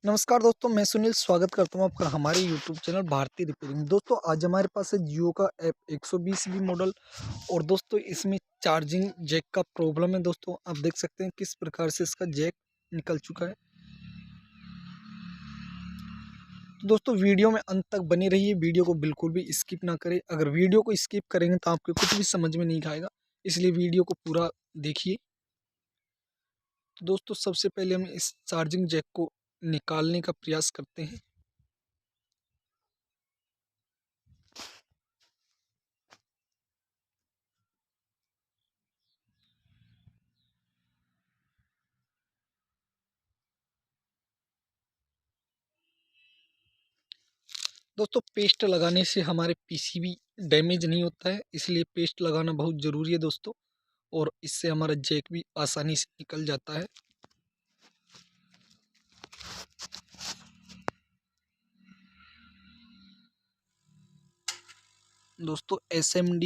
नमस्कार दोस्तों, मैं सुनील स्वागत करता हूँ आपका हमारे यूट्यूब चैनल भारतीय रिपेयरिंग। दोस्तों आज हमारे पास है जियो का एफ 120 मॉडल और दोस्तों इसमें चार्जिंग जैक का प्रॉब्लम है। दोस्तों आप देख सकते हैं किस प्रकार से इसका जैक निकल चुका है। तो दोस्तों वीडियो में अंत तक बने रहिए, वीडियो को बिल्कुल भी स्किप ना करें। अगर वीडियो को स्किप करेंगे तो आपको कुछ भी समझ में नहीं आएगा, इसलिए वीडियो को पूरा देखिए। तो दोस्तों सबसे पहले हम इस चार्जिंग जैक को निकालने का प्रयास करते हैं। दोस्तों पेस्ट लगाने से हमारे पीसीबी डैमेज नहीं होता है, इसलिए पेस्ट लगाना बहुत ज़रूरी है दोस्तों। और इससे हमारा जैक भी आसानी से निकल जाता है। दोस्तों SMD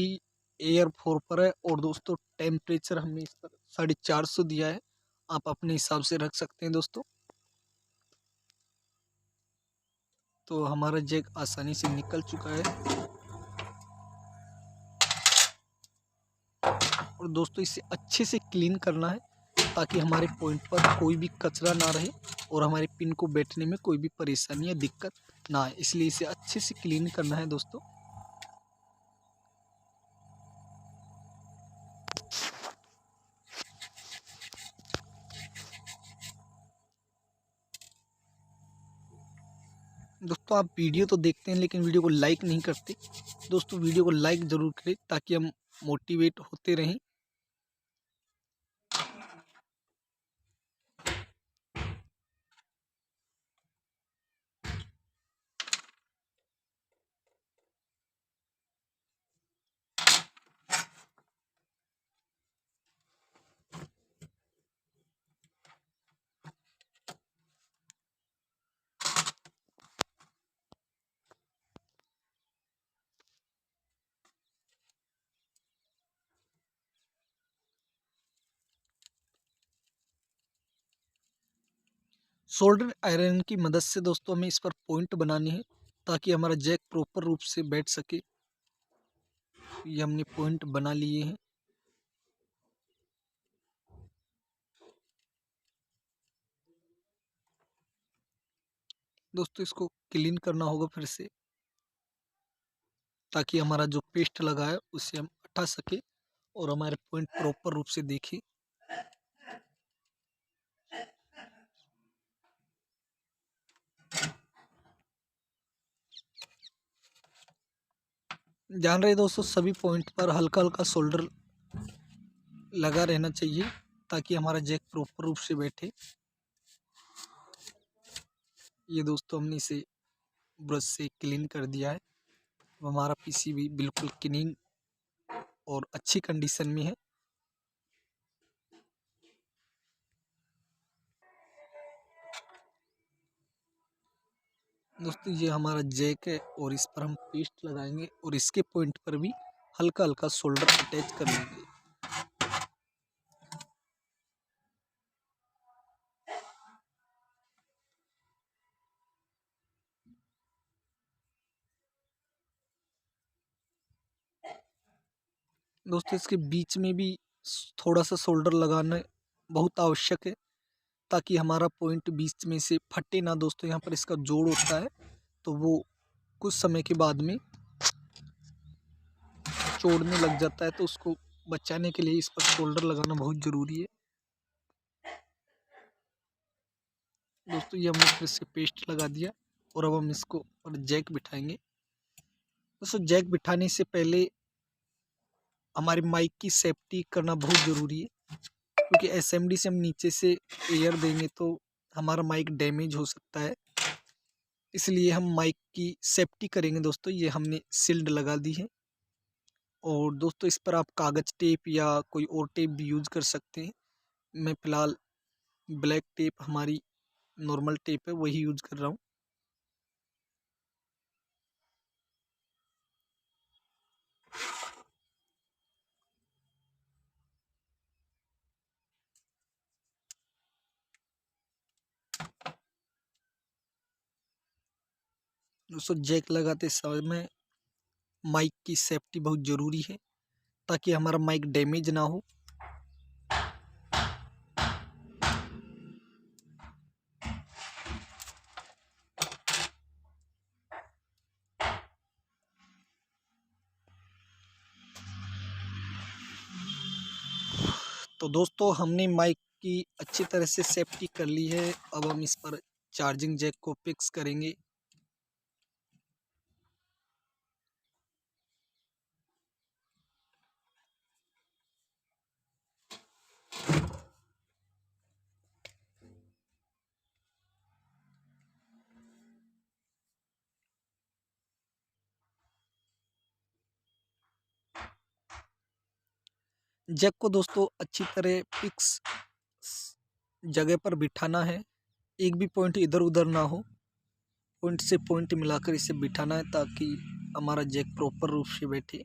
एयर 4 पर है और दोस्तों टेम्परेचर हमने इस पर 450 दिया है, आप अपने हिसाब से रख सकते हैं दोस्तों। तो हमारा जैक आसानी से निकल चुका है और दोस्तों इसे अच्छे से क्लीन करना है ताकि हमारे पॉइंट पर कोई भी कचरा ना रहे और हमारे पिन को बैठने में कोई भी परेशानी या दिक्कत ना आए, इसलिए इसे अच्छे से क्लीन करना है दोस्तों। दोस्तों आप वीडियो तो देखते हैं लेकिन वीडियो को लाइक नहीं करते। दोस्तों वीडियो को लाइक ज़रूर करें ताकि हम मोटिवेट होते रहें। सोल्डर आयरन की मदद से दोस्तों हमें इस पर पॉइंट बनाने हैं ताकि हमारा जैक प्रॉपर रूप से बैठ सके। ये हमने पॉइंट बना लिए हैं। दोस्तों इसको क्लीन करना होगा फिर से ताकि हमारा जो पेस्ट लगा है उसे हम हटा सके और हमारे पॉइंट प्रॉपर रूप से देखें। जान रहे दोस्तों सभी पॉइंट पर हल्का हल्का सोल्डर लगा रहना चाहिए ताकि हमारा जैक प्रॉपर रूप से बैठे। ये दोस्तों हमने इसे ब्रश से क्लीन कर दिया है। अब हमारा पीसीबी बिल्कुल क्लीन और अच्छी कंडीशन में है। दोस्तों ये हमारा जैक है और इस पर हम पेस्ट लगाएंगे और इसके पॉइंट पर भी हल्का हल्का सोल्डर अटैच कर लेंगे। दोस्तों इसके बीच में भी थोड़ा सा सोल्डर लगाना बहुत आवश्यक है ताकि हमारा पॉइंट बीच में से फटे ना। दोस्तों यहाँ पर इसका जोड़ होता है तो वो कुछ समय के बाद में तोड़ने लग जाता है, तो उसको बचाने के लिए इस पर शोल्डर लगाना बहुत ज़रूरी है। दोस्तों ये हमने फिर से पेस्ट लगा दिया और अब हम इसको और जैक बिठाएंगे। दोस्तों जैक बिठाने से पहले हमारे माइक की सेफ्टी करना बहुत ज़रूरी है क्योंकि एसएमडी से हम नीचे से एयर देंगे तो हमारा माइक डैमेज हो सकता है, इसलिए हम माइक की सेफ्टी करेंगे। दोस्तों ये हमने सील्ड लगा दी है और दोस्तों इस पर आप कागज़ टेप या कोई और टेप भी यूज़ कर सकते हैं। मैं फ़िलहाल ब्लैक टेप, हमारी नॉर्मल टेप है, वही यूज़ कर रहा हूँ। दोस्तों जैक लगाते समय माइक की सेफ्टी बहुत ज़रूरी है ताकि हमारा माइक डैमेज ना हो। तो दोस्तों हमने माइक की अच्छी तरह से सेफ्टी कर ली है। अब हम इस पर चार्जिंग जैक को फिक्स करेंगे। जैक को दोस्तों अच्छी तरह फिक्स जगह पर बिठाना है, एक भी पॉइंट इधर उधर ना हो। पॉइंट से पॉइंट मिलाकर इसे बिठाना है ताकि हमारा जैक प्रॉपर रूप से बैठे।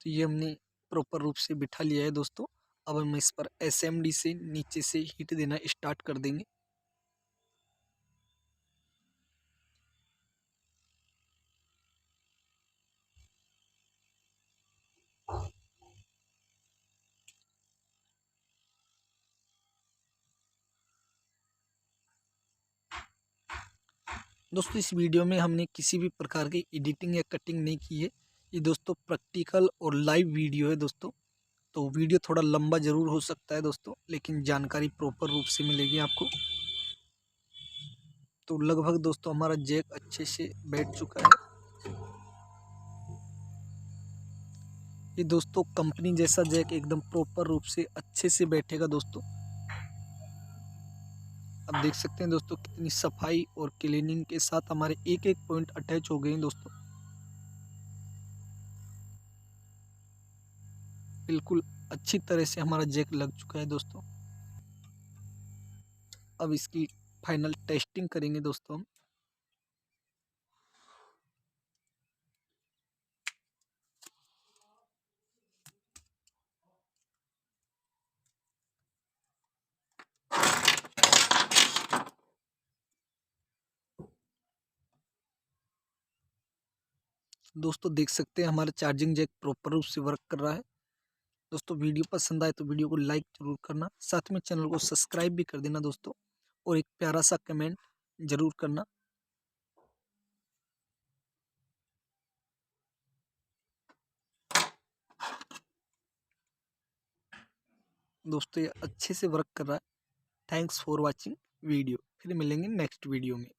तो ये हमने प्रॉपर रूप से बिठा लिया है दोस्तों। अब हम इस पर एसएमडी से नीचे से हीट देना स्टार्ट कर देंगे। दोस्तों इस वीडियो में हमने किसी भी प्रकार की एडिटिंग या कटिंग नहीं की है। ये दोस्तों प्रैक्टिकल और लाइव वीडियो है दोस्तों। तो वीडियो थोड़ा लंबा ज़रूर हो सकता है दोस्तों, लेकिन जानकारी प्रॉपर रूप से मिलेगी आपको। तो लगभग दोस्तों हमारा जैक अच्छे से बैठ चुका है। ये दोस्तों कंपनी जैसा जैक एकदम प्रॉपर रूप से अच्छे से बैठेगा दोस्तों। आप देख सकते हैं दोस्तों कितनी सफाई और क्लीनिंग के साथ हमारे एक एक पॉइंट अटैच हो गए हैं दोस्तों। बिल्कुल अच्छी तरह से हमारा जैक लग चुका है दोस्तों। अब इसकी फाइनल टेस्टिंग करेंगे दोस्तों हम। दोस्तों देख सकते हैं हमारा चार्जिंग जैक प्रॉपर रूप से वर्क कर रहा है। दोस्तों वीडियो पसंद आए तो वीडियो को लाइक जरूर करना, साथ में चैनल को सब्सक्राइब भी कर देना दोस्तों, और एक प्यारा सा कमेंट जरूर करना। दोस्तों ये अच्छे से वर्क कर रहा है। Thanks for watching video. फिर मिलेंगे नेक्स्ट वीडियो में।